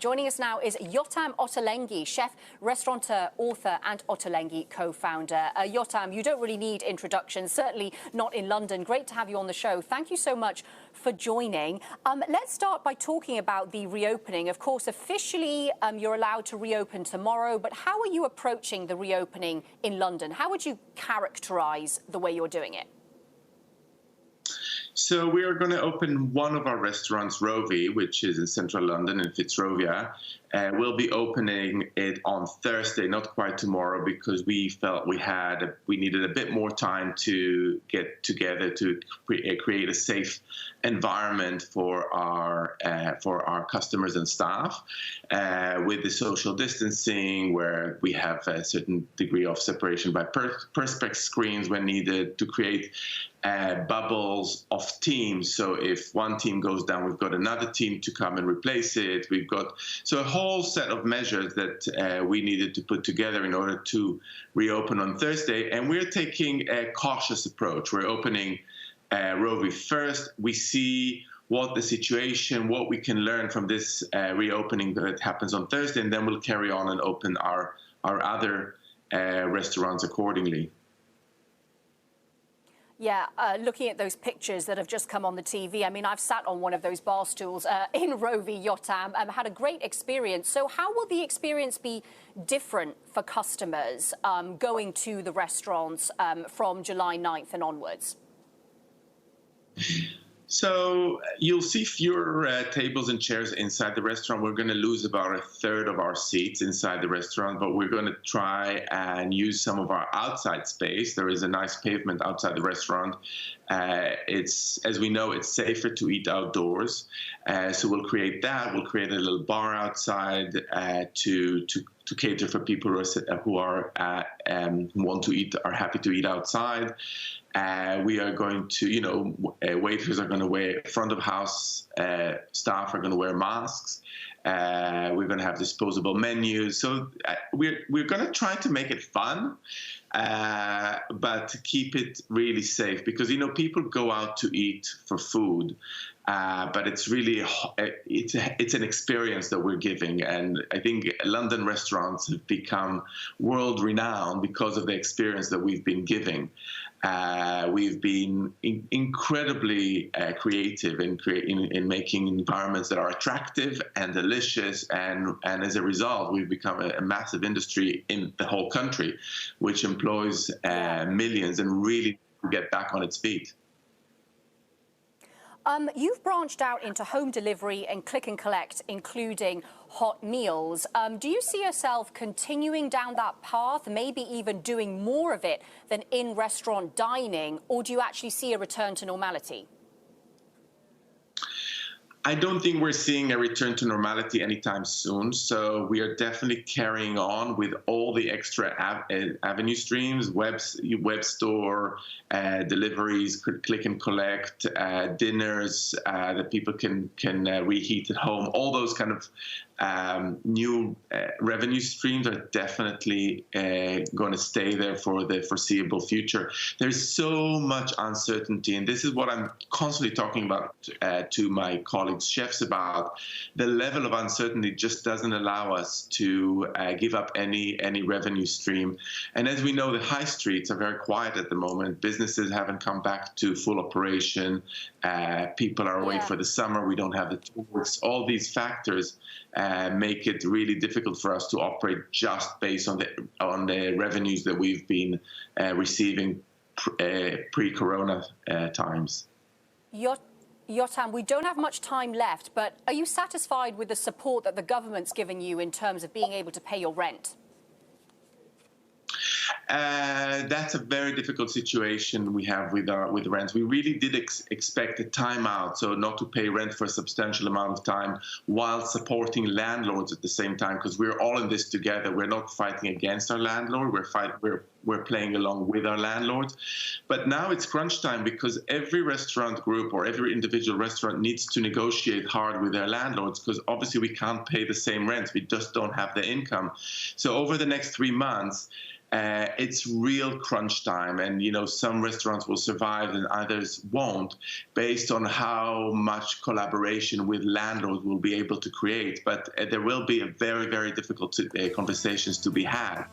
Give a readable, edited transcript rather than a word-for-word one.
Joining us now is Yotam Ottolenghi, chef, restaurateur, author and Ottolenghi co-founder. Yotam, you don't really need introductions, certainly not in London. Great to have you on the show. Thank you so much for joining. Let's start by talking about the reopening. Of course, officially you're allowed to reopen tomorrow, but how are you approaching the reopening in London? How would you characterise the way you're doing it? So we are going to open one of our restaurants, Rovi, which is in central London in Fitzrovia. We'll be opening it on Thursday, not quite tomorrow, because we felt we needed a bit more time to get together to create a safe environment for our customers and staff, with the social distancing, where we have a certain degree of separation by perspex screens when needed to create bubbles of teams. So if one team goes down, we've got another team to come and replace it. We've got a whole set of measures that we needed to put together in order to reopen on Thursday. And we're taking a cautious approach. We're opening Rovi first. We see what the situation, what we can learn from this reopening that happens on Thursday, and then we'll carry on and open our other restaurants accordingly. Yeah, looking at those pictures that have just come on the TV, I mean, I've sat on one of those bar stools in Rovi, Yotam, had a great experience. So how will the experience be different for customers going to the restaurants from July 9th and onwards? So you'll see fewer tables and chairs inside the restaurant. We're going to lose about a third of our seats inside the restaurant, but we're going to try and use some of our outside space. There is a nice pavement outside the restaurant. As we know, it's safer to eat outdoors. So we'll create that. We'll create a little bar outside to cater for people who want to eat, are happy to eat outside. We are going to, waiters are going to wear, front of house staff are going to wear masks. We're going to have disposable menus. So we're going to try to make it fun, but to keep it really safe, because, people go out to eat for food. But it's really, it's an experience that we're giving. And I think London restaurants have become world renowned because of the experience that we've been giving. We've been incredibly creative in making environments that are attractive and delicious. And as a result, we've become a massive industry in the whole country, which employs millions and really get back on its feet. You've branched out into home delivery and click and collect, including hot meals. Do you see yourself continuing down that path, maybe even doing more of it than in-restaurant dining, or do you actually see a return to normality? I don't think we're seeing a return to normality anytime soon. So we are definitely carrying on with all the extra avenue streams, web store, deliveries, click and collect, dinners that people can reheat at home. All those kind of new revenue streams are definitely going to stay there for the foreseeable future. There's so much uncertainty, and this is what I'm constantly talking about to my colleagues, chefs, about. The level of uncertainty just doesn't allow us to give up any revenue stream. And as we know, the high streets are very quiet at the moment. Businesses haven't come back to full operation. People are away for the summer. We don't have the tourists. All these factors make it really difficult for us to operate just based on the revenues that we've been receiving pre-corona times. Yotam, we don't have much time left, but are you satisfied with the support that the government's given you in terms of being able to pay your rent? That's a very difficult situation we have with rents. We really did expect a timeout, so not to pay rent for a substantial amount of time while supporting landlords at the same time, because we're all in this together. We're not fighting against our landlord. We're playing along with our landlords. But now it's crunch time, because every restaurant group or every individual restaurant needs to negotiate hard with their landlords, because obviously we can't pay the same rents. We just don't have the income. So over the next 3 months, it's real crunch time, and some restaurants will survive and others won't, based on how much collaboration with landlords will be able to create. But there will be a very, very difficult conversations to be had.